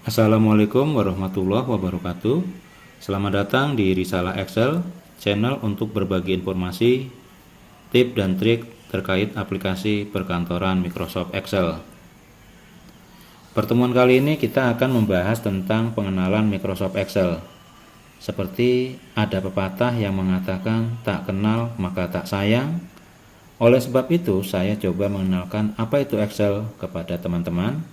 Assalamualaikum warahmatullahi wabarakatuh. Selamat datang di Risalah Excel, channel untuk berbagi informasi, tips dan trik terkait aplikasi perkantoran Microsoft Excel. Pertemuan kali ini kita akan membahas tentang pengenalan Microsoft Excel. Seperti ada pepatah yang mengatakan tak kenal maka tak sayang. Oleh sebab itu, saya coba mengenalkan apa itu Excel kepada teman-teman,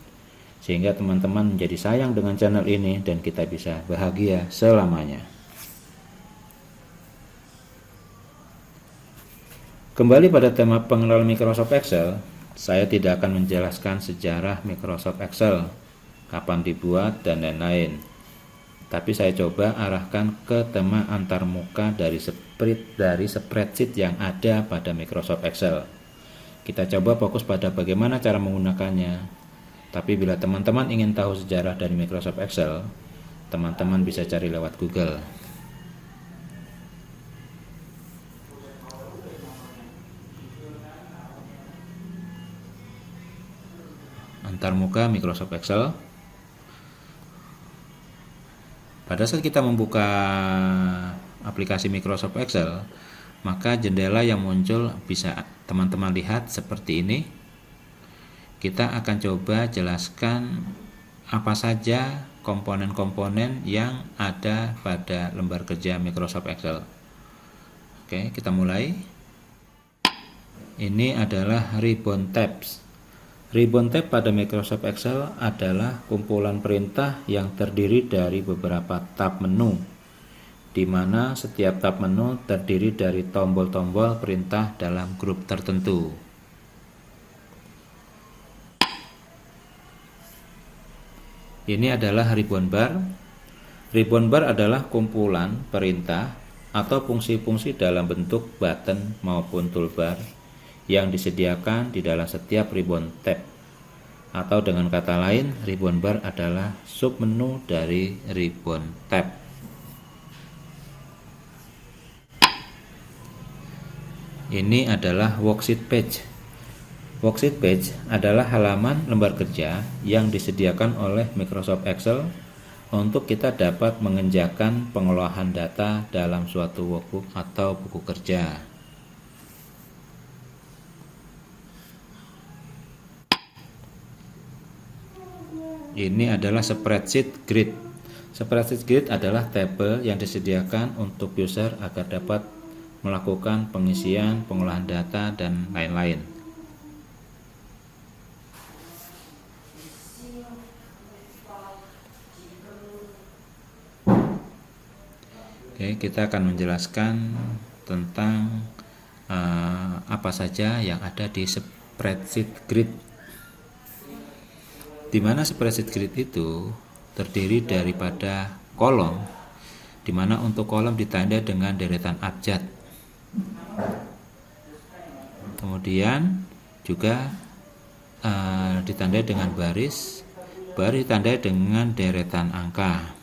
sehingga teman-teman menjadi sayang dengan channel ini dan kita bisa bahagia selamanya. Kembali pada tema pengenalan Microsoft Excel, saya tidak akan menjelaskan sejarah Microsoft Excel, kapan dibuat dan lain-lain. Tapi saya coba arahkan ke tema antarmuka dari spreadsheet yang ada pada Microsoft Excel. Kita coba fokus pada bagaimana cara menggunakannya. Tapi bila teman-teman ingin tahu sejarah dari Microsoft Excel, teman-teman bisa cari lewat Google. Antarmuka Microsoft Excel. Pada saat kita membuka aplikasi Microsoft Excel, maka jendela yang muncul bisa teman-teman lihat seperti ini. Kita akan coba jelaskan apa saja komponen-komponen yang ada pada lembar kerja Microsoft Excel. Oke, kita mulai. Ini adalah ribbon tabs. Ribbon tab pada Microsoft Excel adalah kumpulan perintah yang terdiri dari beberapa tab menu, di mana setiap tab menu terdiri dari tombol-tombol perintah dalam grup tertentu. Ini adalah ribbon bar. Ribbon bar adalah kumpulan perintah atau fungsi-fungsi dalam bentuk button maupun toolbar yang disediakan di dalam setiap ribbon tab. Atau dengan kata lain, ribbon bar adalah submenu dari ribbon tab. Ini adalah worksheet page. Worksheet page adalah halaman lembar kerja yang disediakan oleh Microsoft Excel untuk kita dapat mengerjakan pengolahan data dalam suatu workbook atau buku kerja. Ini adalah spreadsheet grid. Spreadsheet grid adalah tabel yang disediakan untuk user agar dapat melakukan pengisian, pengolahan data, dan lain-lain. Oke, kita akan menjelaskan tentang apa saja yang ada di spreadsheet grid. Di mana spreadsheet grid itu terdiri daripada kolom, di mana untuk kolom ditandai dengan deretan abjad. Kemudian juga ditandai dengan baris ditandai dengan deretan angka.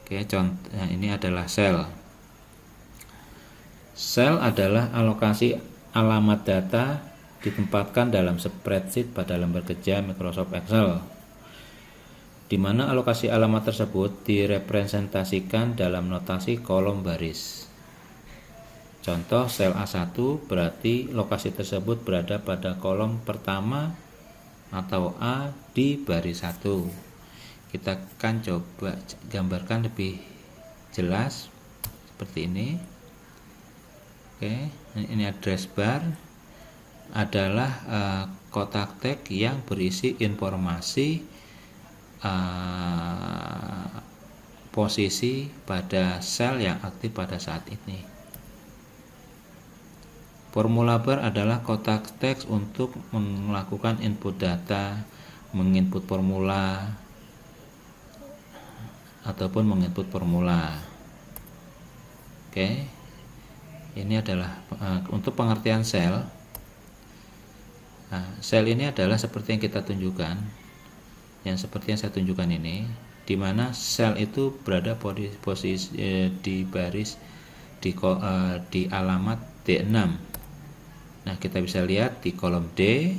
Oke, contoh ini adalah sel. Sel adalah alokasi alamat data ditempatkan dalam spreadsheet pada lembar kerja Microsoft Excel, di mana alokasi alamat tersebut direpresentasikan dalam notasi kolom baris. Contoh sel A1 berarti lokasi tersebut berada pada kolom pertama atau A di baris 1. Kita akan coba gambarkan lebih jelas seperti ini. Oke, ini address bar adalah kotak teks yang berisi informasi posisi pada sel yang aktif pada saat ini. Formula bar adalah kotak teks untuk melakukan input data, menginput formula, ataupun menginput formula. Oke, ini adalah untuk pengertian sel. Nah, sel ini adalah seperti yang kita tunjukkan, yang seperti yang saya tunjukkan ini, di mana sel itu berada posisi di baris di alamat D6. Nah, kita bisa lihat di kolom D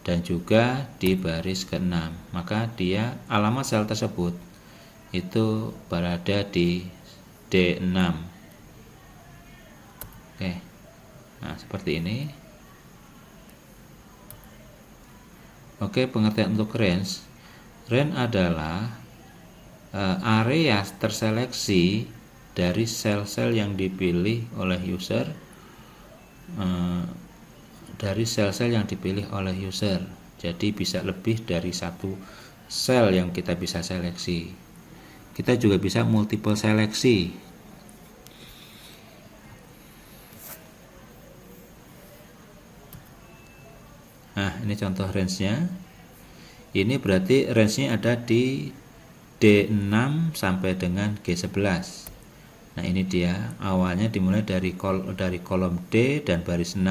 dan juga di baris ke-6. Maka dia alamat sel tersebut itu berada di D6. Oke. Nah, seperti ini. Oke, pengertian untuk range. Range adalah area terseleksi dari sel-sel yang dipilih oleh user, jadi bisa lebih dari satu sel yang kita bisa seleksi. Kita juga bisa multiple seleksi. Nah, ini contoh range-nya. Ini berarti range-nya ada di D6 sampai dengan G11. Nah, ini dia. Awalnya dimulai dari kolom D dan baris 6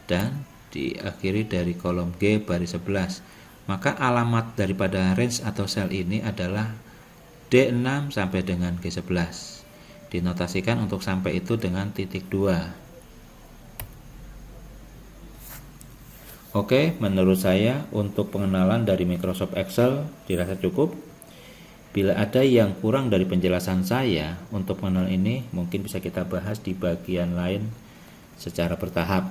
dan diakhiri dari kolom G baris 11. Maka alamat daripada range atau sel ini adalah D6 sampai dengan G11. Dinotasikan untuk sampai itu dengan titik 2. Oke, menurut saya untuk pengenalan dari Microsoft Excel dirasa cukup. Bila ada yang kurang dari penjelasan saya untuk pengenalan ini, mungkin bisa kita bahas di bagian lain secara bertahap.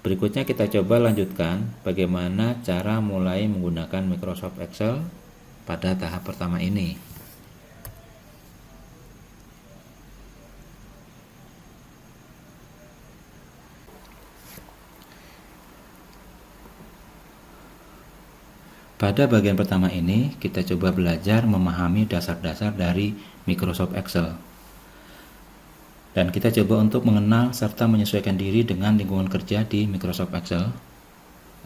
Berikutnya kita coba lanjutkan bagaimana cara mulai menggunakan Microsoft Excel pada tahap pertama ini. Pada bagian pertama ini, kita coba belajar memahami dasar-dasar dari Microsoft Excel. Dan kita coba untuk mengenal serta menyesuaikan diri dengan lingkungan kerja di Microsoft Excel.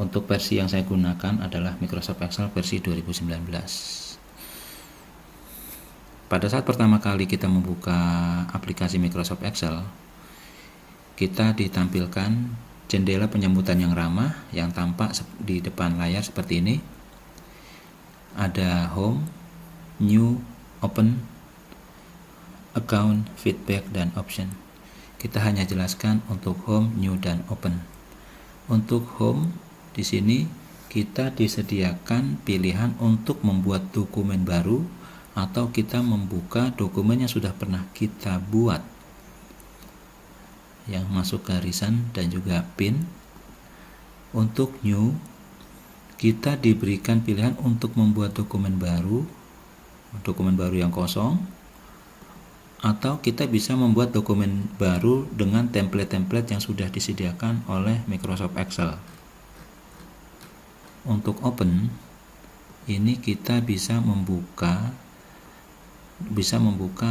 Untuk versi yang saya gunakan adalah Microsoft Excel versi 2019. Pada saat pertama kali kita membuka aplikasi Microsoft Excel, kita ditampilkan jendela penyambutan yang ramah yang tampak di depan layar seperti ini. Ada Home, New, Open, Account, Feedback, dan Option. Kita hanya jelaskan untuk Home, New, dan Open. Untuk Home, di sini kita disediakan pilihan untuk membuat dokumen baru atau kita membuka dokumen yang sudah pernah kita buat, yang masuk ke recent dan juga pin. Untuk New, kita diberikan pilihan untuk membuat dokumen baru yang kosong, atau kita bisa membuat dokumen baru dengan template-template yang sudah disediakan oleh Microsoft Excel. Untuk Open, ini kita bisa membuka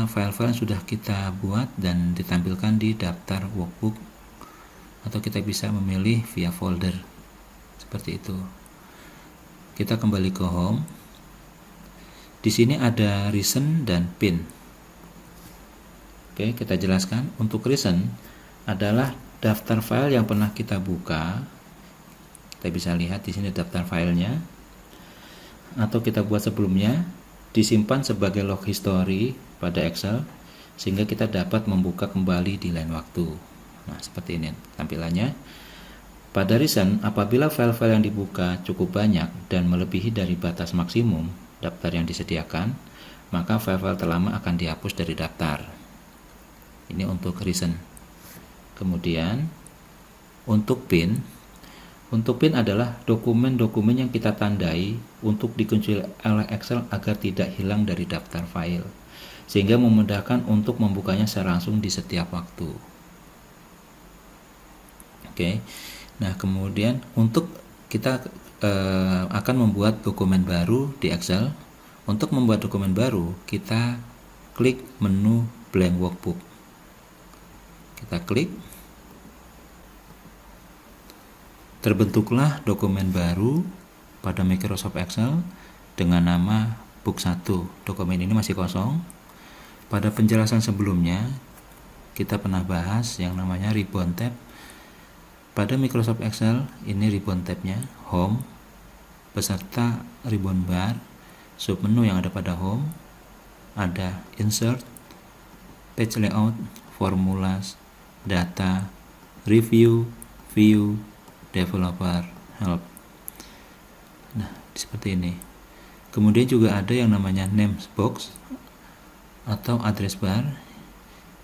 file-file yang sudah kita buat dan ditampilkan di daftar workbook, atau kita bisa memilih via folder seperti itu. Kita kembali ke Home. Di sini ada recent dan pin. Oke, kita jelaskan. Untuk recent adalah daftar file yang pernah kita buka. Kita bisa lihat di sini daftar filenya, atau kita buat sebelumnya, disimpan sebagai log history pada Excel sehingga kita dapat membuka kembali di lain waktu. Nah, seperti ini tampilannya. Pada recent, apabila file-file yang dibuka cukup banyak dan melebihi dari batas maksimum daftar yang disediakan, maka file-file terlama akan dihapus dari daftar. Ini untuk recent. Kemudian untuk pin adalah dokumen-dokumen yang kita tandai untuk dikunci oleh Excel agar tidak hilang dari daftar file, sehingga memudahkan untuk membukanya secara langsung di setiap waktu. Oke. Nah, kemudian untuk kita akan membuat dokumen baru di Excel. Untuk membuat dokumen baru, kita klik menu blank workbook. Kita klik. Terbentuklah dokumen baru pada Microsoft Excel dengan nama book 1. Dokumen ini masih kosong. Pada penjelasan sebelumnya, kita pernah bahas yang namanya ribbon tab. Pada Microsoft Excel, ini ribbon tab-nya, Home, beserta ribbon bar, submenu yang ada pada Home, ada Insert, Page Layout, Formulas, Data, Review, View, Developer, help. Nah, seperti ini. Kemudian juga ada yang namanya name box atau address bar,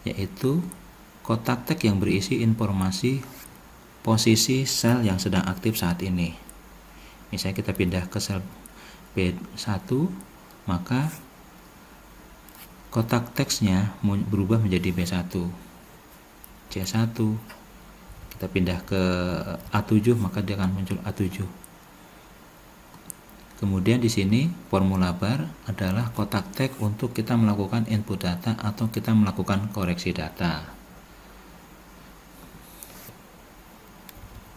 yaitu kotak teks yang berisi informasi posisi sel yang sedang aktif saat ini. Misalnya kita pindah ke sel B1, maka kotak teksnya berubah menjadi B1, C1. Kita pindah ke A7, maka dia akan muncul A7. Kemudian di sini formula bar adalah kotak teks untuk kita melakukan input data atau kita melakukan koreksi data.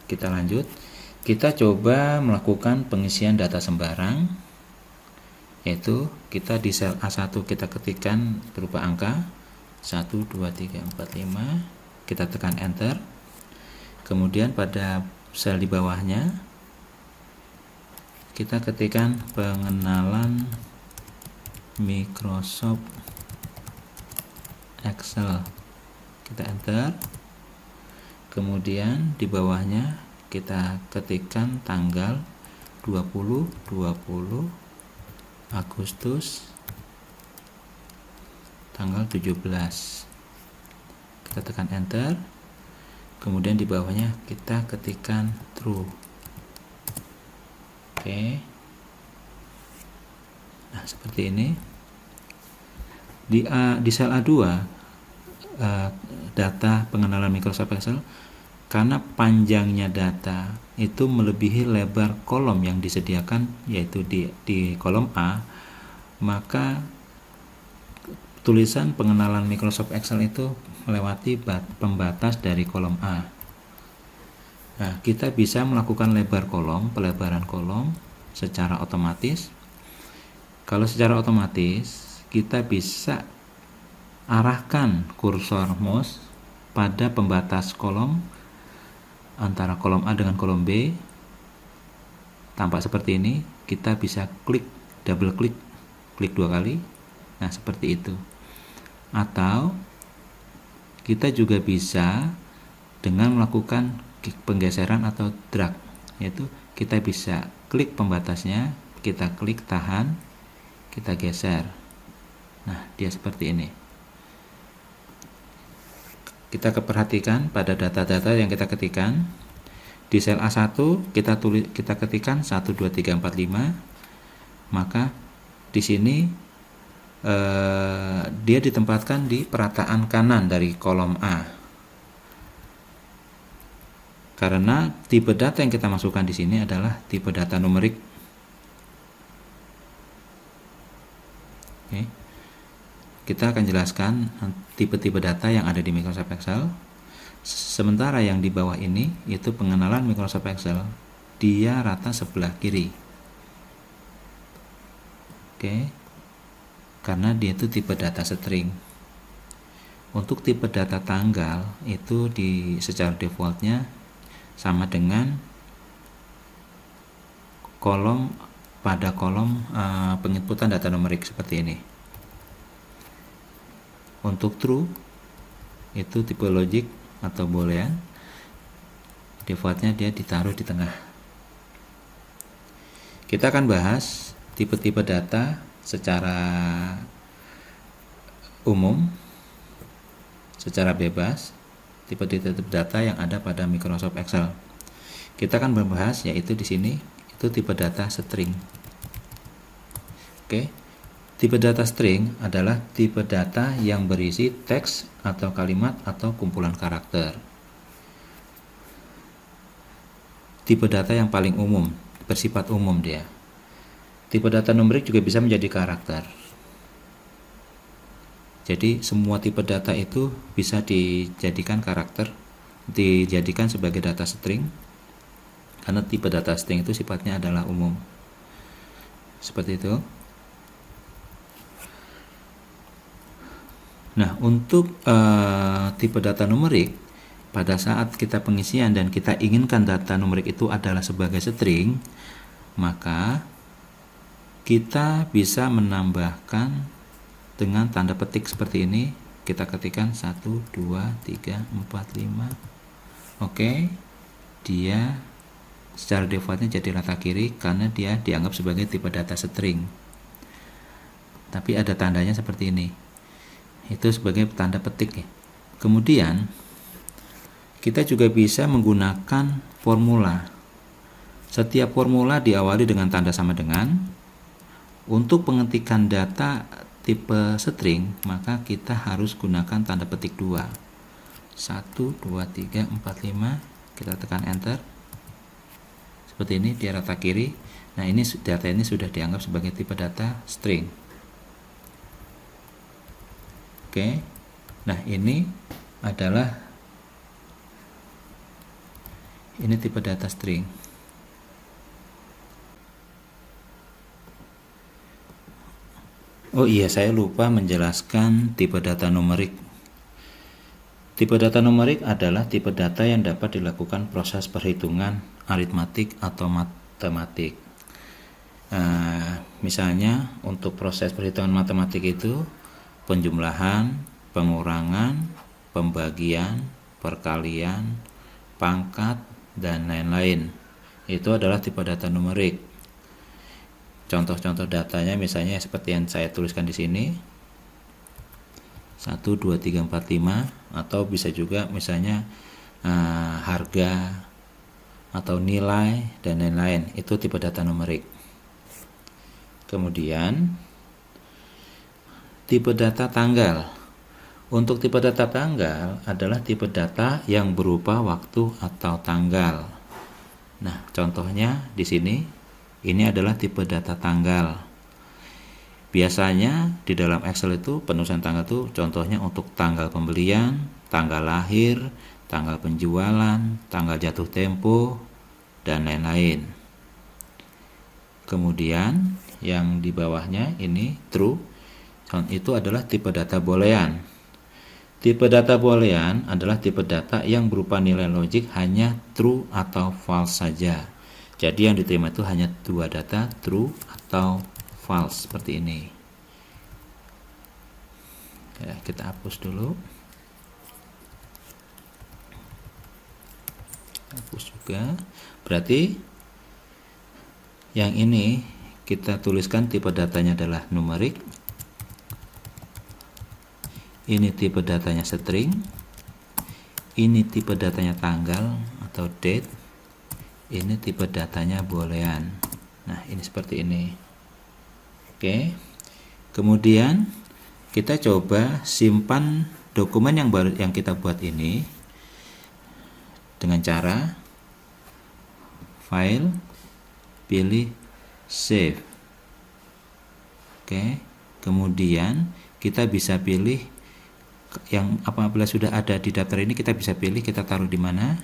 Kita lanjut. Kita coba melakukan pengisian data sembarang, yaitu kita di sel A1 kita ketikkan berupa angka 1, 2, 3, 4, 5, kita tekan enter. Kemudian pada sel di bawahnya kita ketikkan pengenalan Microsoft Excel, kita enter. Kemudian di bawahnya kita ketikkan tanggal 20 Agustus tanggal 17, kita tekan enter. Kemudian di bawahnya kita ketikkan true. Oke. Nah, seperti ini. Di sel A2 data pengenalan Microsoft Excel, karena panjangnya data itu melebihi lebar kolom yang disediakan, yaitu di kolom A, maka tulisan pengenalan Microsoft Excel itu melewati pembatas dari kolom A. Nah, kita bisa melakukan pelebaran kolom secara otomatis. Kalau secara otomatis, kita bisa arahkan kursor mouse pada pembatas kolom antara kolom A dengan kolom B. Tampak seperti ini. Kita bisa double klik 2 kali. Nah, seperti itu. Atau kita juga bisa dengan melakukan penggeseran atau drag, yaitu kita bisa klik pembatasnya, kita klik tahan, kita geser. Nah, dia seperti ini. Kita perhatikan pada data-data yang kita ketikkan. Di sel A1 kita ketikkan 1, 2, 3, 4, 5. Maka di sini dia ditempatkan di perataan kanan dari kolom A, karena tipe data yang kita masukkan di sini adalah tipe data numerik. Oke. Kita akan jelaskan tipe-tipe data yang ada di Microsoft Excel. Sementara yang di bawah ini itu pengenalan Microsoft Excel, dia rata sebelah kiri. Oke. Karena dia itu tipe data string. Untuk tipe data tanggal itu secara defaultnya sama dengan kolom penginputan data numerik seperti ini. Untuk true itu tipe logic atau boolean, defaultnya dia ditaruh di tengah. Kita akan bahas tipe-tipe data secara umum, secara bebas, tipe-tipe data yang ada pada Microsoft Excel. Kita akan membahas yaitu di sini itu tipe data string. Oke. Tipe data string adalah tipe data yang berisi teks atau kalimat atau kumpulan karakter. Tipe data yang paling umum, bersifat umum dia. Tipe data numerik juga bisa menjadi karakter. Jadi semua tipe data itu bisa dijadikan karakter, dijadikan sebagai data string, karena tipe data string itu sifatnya adalah umum. Seperti itu. Nah, untuk tipe data numerik, pada saat kita pengisian dan kita inginkan data numerik itu adalah sebagai string, maka kita bisa menambahkan dengan tanda petik seperti ini. Kita ketikkan 1, 2, 3, 4, 5. Oke, dia secara defaultnya jadi rata kiri karena dia dianggap sebagai tipe data string. Tapi ada tandanya seperti ini. Itu sebagai tanda petik ya. Kemudian kita juga bisa menggunakan formula. Setiap formula diawali dengan tanda sama dengan. Untuk pengetikan data tipe string, maka kita harus gunakan tanda petik 2. 1, 2, 3, 4, 5. Kita tekan enter. Seperti ini, dia rata kiri. Nah, ini data ini sudah dianggap sebagai tipe data string. Oke. Nah, ini tipe data string. Oh iya, saya lupa menjelaskan tipe data numerik. Tipe data numerik adalah tipe data yang dapat dilakukan proses perhitungan aritmatik atau matematik. Misalnya untuk proses perhitungan matematik itu penjumlahan, pengurangan, pembagian, perkalian, pangkat, dan lain-lain. Itu adalah tipe data numerik. Contoh-contoh datanya misalnya seperti yang saya tuliskan di sini. 1, 2, 3, 4, 5, atau bisa juga misalnya harga atau nilai dan lain-lain. Itu tipe data numerik. Kemudian tipe data tanggal. Untuk tipe data tanggal adalah tipe data yang berupa waktu atau tanggal. Nah, contohnya di sini. Ini adalah tipe data tanggal. Biasanya di dalam Excel itu penulisan tanggal itu contohnya untuk tanggal pembelian, tanggal lahir, tanggal penjualan, tanggal jatuh tempo, dan lain-lain. Kemudian yang di bawahnya ini true, itu adalah tipe data boolean. Tipe data boolean adalah tipe data yang berupa nilai logik hanya true atau false saja. Jadi yang diterima itu hanya dua data, true atau false, seperti ini. Ya, kita hapus dulu. Hapus juga. Berarti yang ini kita tuliskan tipe datanya adalah numerik. Ini tipe datanya string. Ini tipe datanya tanggal atau date. Ini tipe datanya boolean. Nah, ini seperti ini. Oke. Kemudian kita coba simpan dokumen yang kita buat ini dengan cara file, pilih save. Oke. Kemudian kita bisa pilih yang apabila sudah ada di daftar ini, kita bisa pilih kita taruh di mana.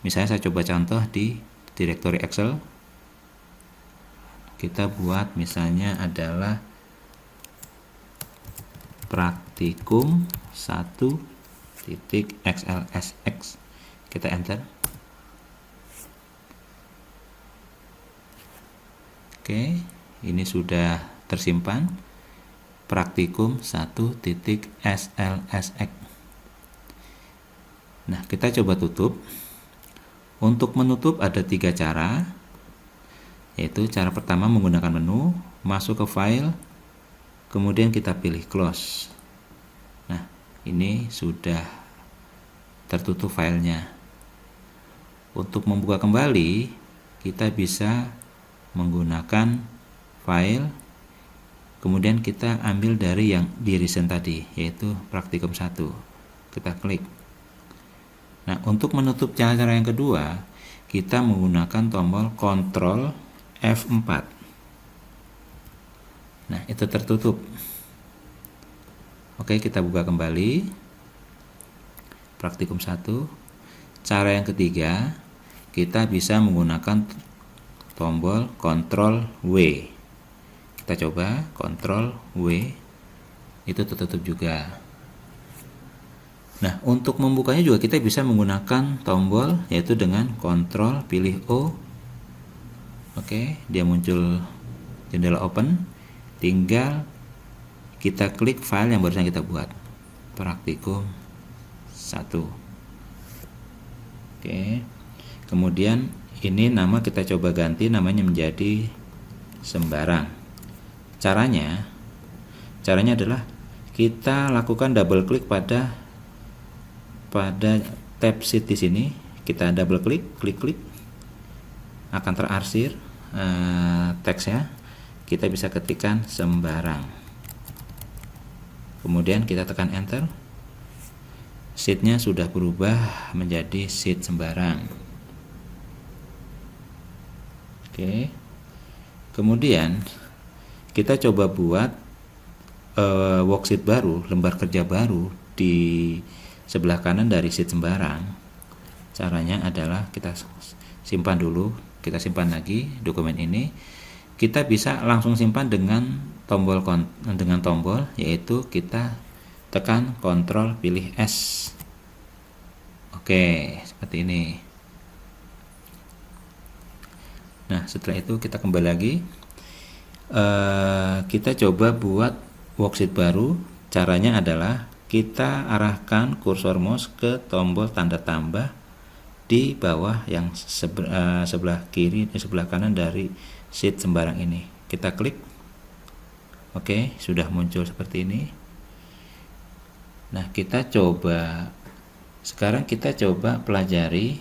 Misalnya saya coba contoh di direktori Excel. Kita buat misalnya adalah praktikum 1.xlsx. Kita enter. Oke, ini sudah tersimpan praktikum 1.xlsx. Nah, kita coba tutup. Untuk menutup ada 3 cara, yaitu cara pertama menggunakan menu, masuk ke file, kemudian kita pilih close. Nah, ini sudah tertutup filenya. Untuk membuka kembali, kita bisa menggunakan file, kemudian kita ambil dari yang di recent tadi, yaitu praktikum 1. Kita klik. Nah, untuk menutup cara yang kedua, kita menggunakan tombol Ctrl F4. Nah, itu tertutup. Oke, kita buka kembali. Praktikum 1. Cara yang ketiga, kita bisa menggunakan tombol Ctrl W. Kita coba Ctrl W. Itu tertutup juga. Nah, untuk membukanya juga kita bisa menggunakan tombol, yaitu dengan Ctrl pilih O. Oke, dia muncul jendela open. Tinggal kita klik file yang barusan kita buat, praktikum 1. Oke, kemudian ini nama kita coba ganti namanya menjadi sembarang. Caranya adalah kita lakukan double klik pada tab sheet di sini. Kita double klik, klik, akan terarsir teksnya. Kita bisa ketikkan sembarang. Kemudian kita tekan enter. Sheetnya sudah berubah menjadi sheet sembarang. Oke. Kemudian kita coba buat worksheet baru, lembar kerja baru di sebelah kanan dari sheet sembarang. Caranya adalah kita simpan dulu, kita simpan lagi dokumen ini. Kita bisa langsung simpan dengan tombol yaitu kita tekan Ctrl pilih S. Oke, seperti ini. Nah, setelah itu kita kembali lagi. Kita coba buat worksheet baru. Caranya adalah kita arahkan kursor mouse ke tombol tanda tambah di bawah yang sebelah kiri dan sebelah kanan dari sheet sembarang ini. Kita klik. Oke, sudah muncul seperti ini. Nah, sekarang kita coba pelajari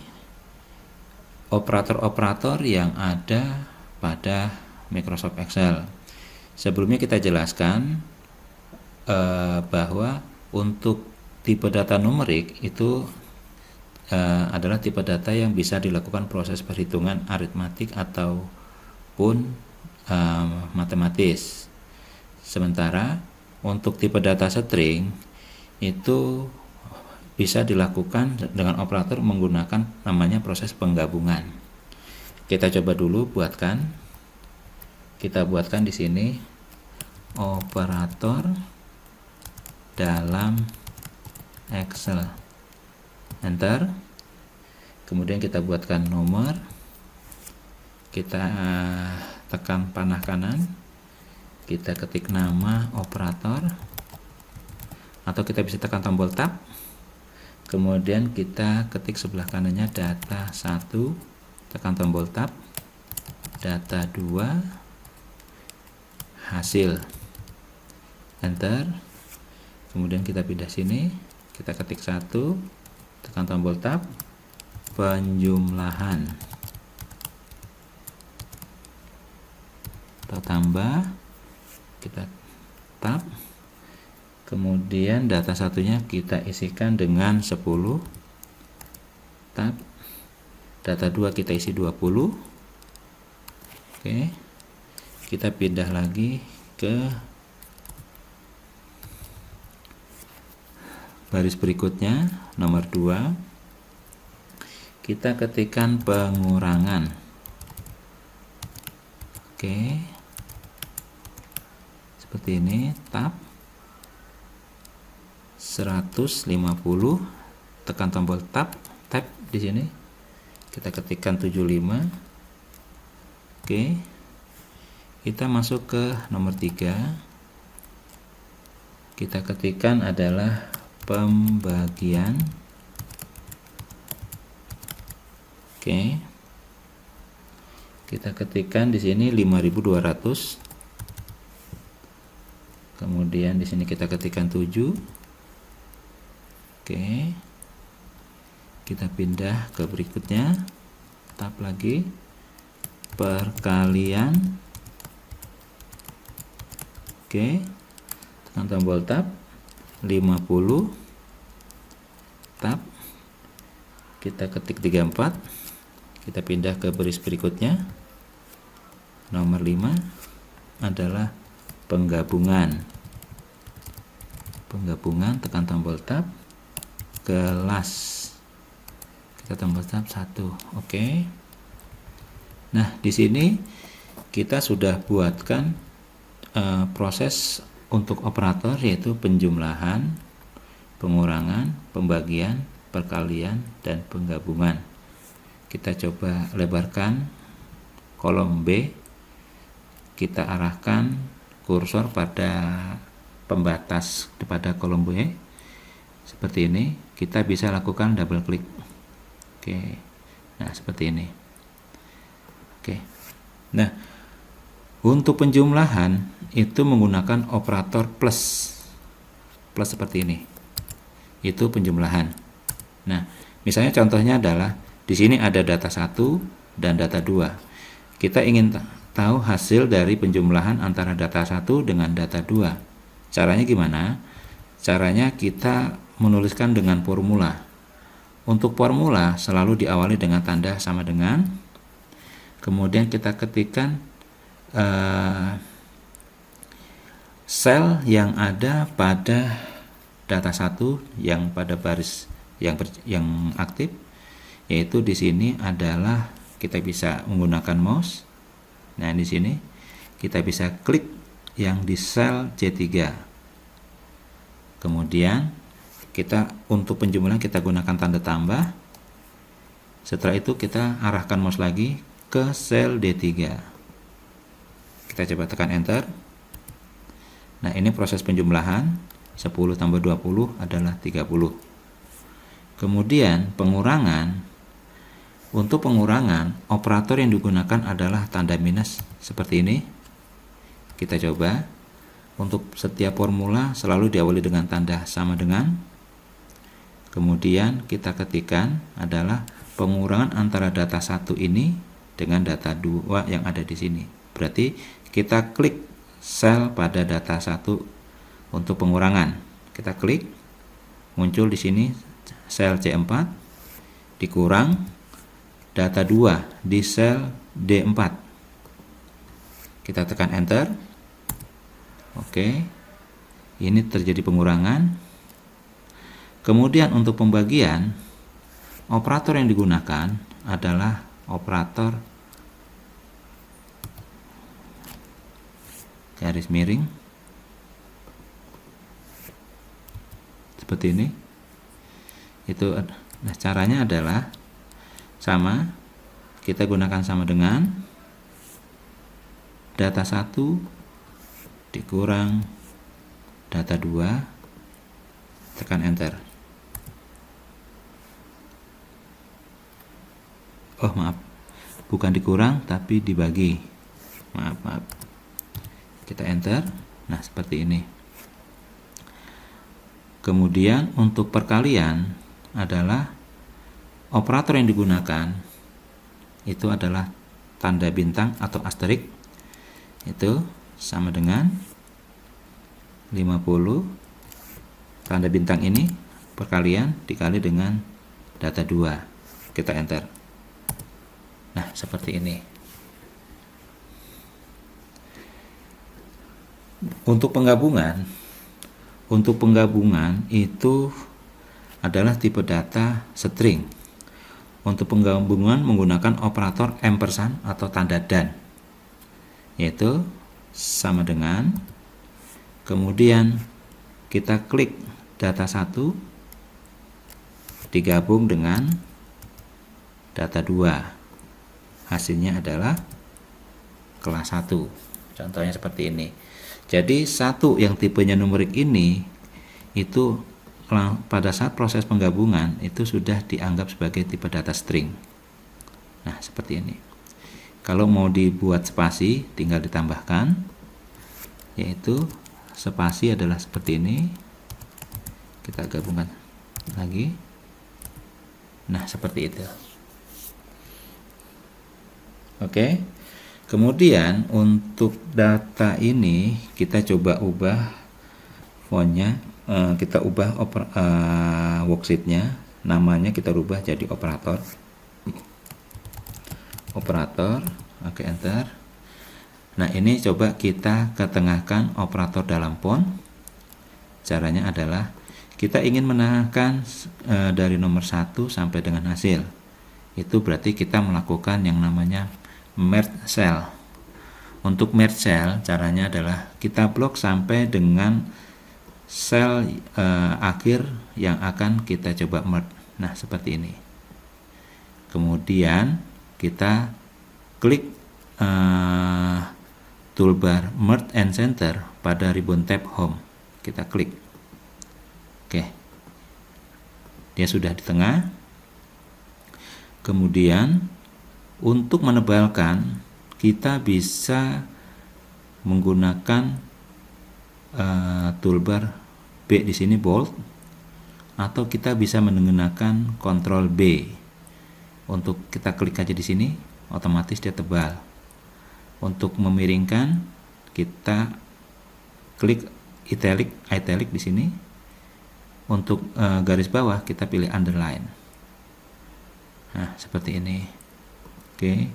operator-operator yang ada pada Microsoft Excel. Sebelumnya kita jelaskan bahwa untuk tipe data numerik itu adalah tipe data yang bisa dilakukan proses perhitungan aritmatik ataupun matematis. Sementara untuk tipe data string itu bisa dilakukan dengan operator menggunakan namanya proses penggabungan. Kita coba dulu buatkan. Kita buatkan di sini operator dalam Excel. Enter. Kemudian kita buatkan nomor. Kita tekan panah kanan. Kita ketik nama operator. Atau kita bisa tekan tombol tab. Kemudian kita ketik sebelah kanannya data 1. Tekan tombol tab. Data 2. Hasil. Enter. Kemudian kita pindah sini. Kita ketik 1. Tekan tombol tab, penjumlahan atau tambah, kita tab, kemudian data satunya kita isikan dengan 10, tab, data 2 kita isi 20. Oke, kita pindah lagi ke baris berikutnya, nomor 2. Kita ketikkan pengurangan. Oke. Seperti ini, tab 150, tekan tombol tab di sini. Kita ketikkan 75. Oke. Kita masuk ke nomor 3. Kita ketikkan adalah pembagian. Oke. Kita ketikkan di sini 5.200. Kemudian di sini kita ketikkan 7. Oke. Kita pindah ke berikutnya. Tab lagi. Perkalian. Oke. Tekan tombol tab. 50, tab, kita ketik 34, kita pindah ke baris berikutnya. Nomor 5 adalah penggabungan. Tekan tombol tab, kelas, kita tombol tab 1. Oke. Nah, di sini kita sudah buatkan proses untuk operator, yaitu penjumlahan, pengurangan, pembagian, perkalian, dan penggabungan. Kita coba lebarkan kolom B. Kita arahkan kursor pada pembatas pada kolom B. Seperti ini. Kita bisa lakukan double klik. Oke. Nah, seperti ini. Oke. Nah, untuk penjumlahan itu menggunakan operator plus. Plus seperti ini. Itu penjumlahan. Nah, misalnya contohnya adalah di sini ada data 1 dan data 2. Kita ingin tahu hasil dari penjumlahan antara data 1 dengan data 2. Caranya gimana? Caranya kita menuliskan dengan formula. Untuk formula selalu diawali dengan tanda sama dengan. Kemudian kita ketikkan sel yang ada pada data 1 yang pada baris yang aktif, yaitu di sini adalah kita bisa menggunakan mouse. Nah, di sini kita bisa klik yang di sel C3. Kemudian kita untuk penjumlahan kita gunakan tanda tambah. Setelah itu kita arahkan mouse lagi ke sel D3. Kita coba tekan enter. Nah, ini proses penjumlahan. 10 tambah 20 adalah 30. Kemudian pengurangan. Untuk pengurangan, operator yang digunakan adalah tanda minus seperti ini. Kita coba. Untuk setiap formula selalu diawali dengan tanda sama dengan. Kemudian kita ketikkan adalah pengurangan antara data 1 ini dengan data 2 yang ada di sini. Berarti kita klik sel pada data 1 untuk pengurangan. Kita klik, muncul di sini sel C4, dikurang data 2 di sel D4. Kita tekan enter. Oke. Ini terjadi pengurangan. Kemudian untuk pembagian, operator yang digunakan adalah operator garis miring seperti ini. Itu nah, caranya adalah sama, kita gunakan sama dengan data 1 dikurang data 2, tekan enter. Oh, maaf, bukan dikurang tapi dibagi. Maaf. Kita enter. Nah, seperti ini. Kemudian untuk perkalian adalah operator yang digunakan itu adalah tanda bintang atau asterik. Itu sama dengan 50. Tanda bintang ini perkalian dikali dengan data 2. Kita enter. Nah, seperti ini. Untuk penggabungan itu adalah tipe data string. Untuk penggabungan menggunakan operator ampersand atau tanda dan, yaitu sama dengan, kemudian kita klik data 1 digabung dengan data 2. Hasilnya adalah kelas 1. Contohnya seperti ini. Jadi 1 yang tipenya numerik ini itu pada saat proses penggabungan itu sudah dianggap sebagai tipe data string. Nah, seperti ini. Kalau mau dibuat spasi tinggal ditambahkan, yaitu spasi adalah seperti ini. Kita gabungkan lagi. Nah, seperti itu. Oke. Kemudian untuk data ini kita coba ubah fontnya, kita ubah worksheetnya, namanya kita rubah jadi operator. Oke, enter. Nah, ini coba kita ketengahkan operator dalam font. Caranya adalah kita ingin menengahkan dari nomor 1 sampai dengan hasil. Itu berarti kita melakukan yang namanya merge cell. Untuk merge cell caranya adalah kita blok sampai dengan sel akhir yang akan kita coba merge. Nah, seperti ini. Kemudian kita klik toolbar merge and center pada ribbon tab home. Kita klik. Oke. Dia sudah di tengah. Kemudian Untuk menebalkan, kita bisa menggunakan toolbar B di sini bold, atau kita bisa menggunakan Ctrl B. Untuk kita klik aja di sini, otomatis dia tebal. Untuk memiringkan, kita klik italic di sini. Untuk garis bawah kita pilih underline. Nah, seperti ini. Oke.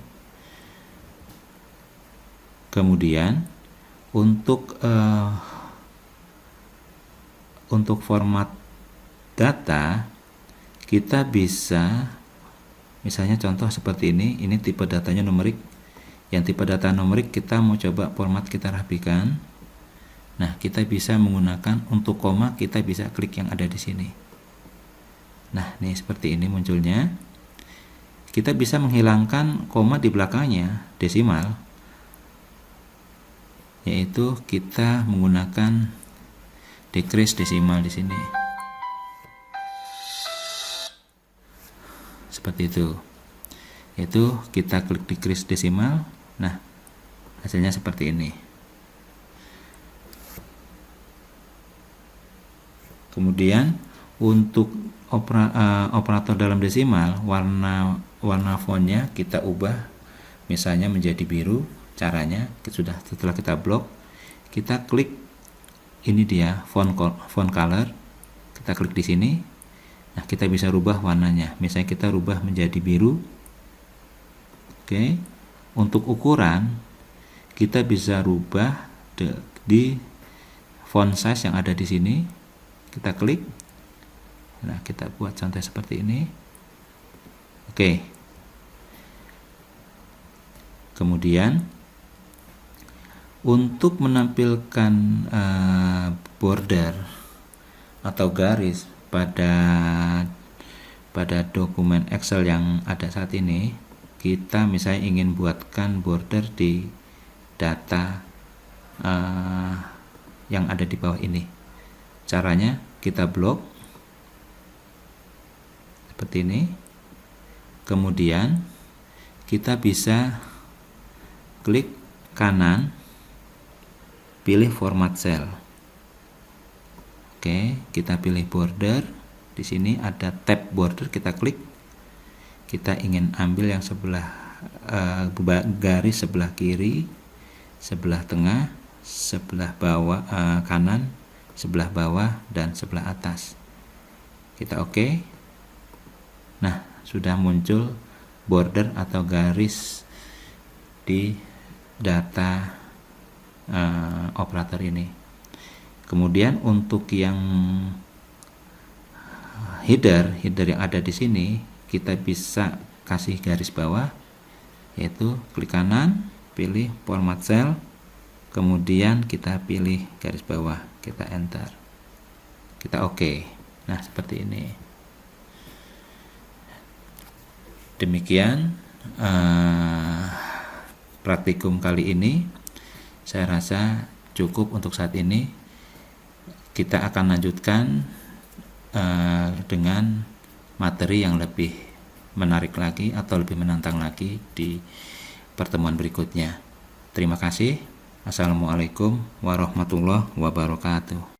Kemudian untuk format data, kita bisa misalnya contoh seperti ini tipe datanya numerik. Yang tipe data numerik kita mau coba format kita rapikan. Nah, kita bisa menggunakan untuk koma, kita bisa klik yang ada di sini. Nah, ini seperti ini munculnya. Kita bisa menghilangkan koma di belakangnya desimal, yaitu kita menggunakan decrease desimal di sini. Seperti itu. Itu kita klik decrease desimal. Nah, hasilnya seperti ini. Kemudian untuk operator dalam desimal, warna fontnya kita ubah misalnya menjadi biru. Caranya setelah kita blok, kita klik ini dia font color, kita klik di sini. Nah, kita bisa rubah warnanya, misalnya kita rubah menjadi biru. Oke. Untuk ukuran kita bisa rubah di font size yang ada di sini. Kita klik. Nah, kita buat santai seperti ini. Oke. Kemudian untuk menampilkan border atau garis pada dokumen Excel yang ada saat ini, kita misalnya ingin buatkan border di data yang ada di bawah ini. Caranya kita blok seperti ini. Kemudian kita bisa klik kanan, pilih format cell. Oke, kita pilih border. Di sini ada tab border, kita klik. Kita ingin ambil yang sebelah garis sebelah kiri, sebelah tengah, sebelah bawah kanan, sebelah bawah, dan sebelah atas. Kita oke. Nah, sudah muncul border atau garis di data operator ini. Kemudian untuk yang header yang ada di sini, kita bisa kasih garis bawah, yaitu klik kanan, pilih format cell, kemudian kita pilih garis bawah, kita enter, kita oke. Nah, seperti ini. Demikian praktikum kali ini. Saya rasa cukup untuk saat ini. Kita akan lanjutkan dengan materi yang lebih menarik lagi atau lebih menantang lagi di pertemuan berikutnya. Terima kasih. Assalamualaikum warahmatullahi wabarakatuh.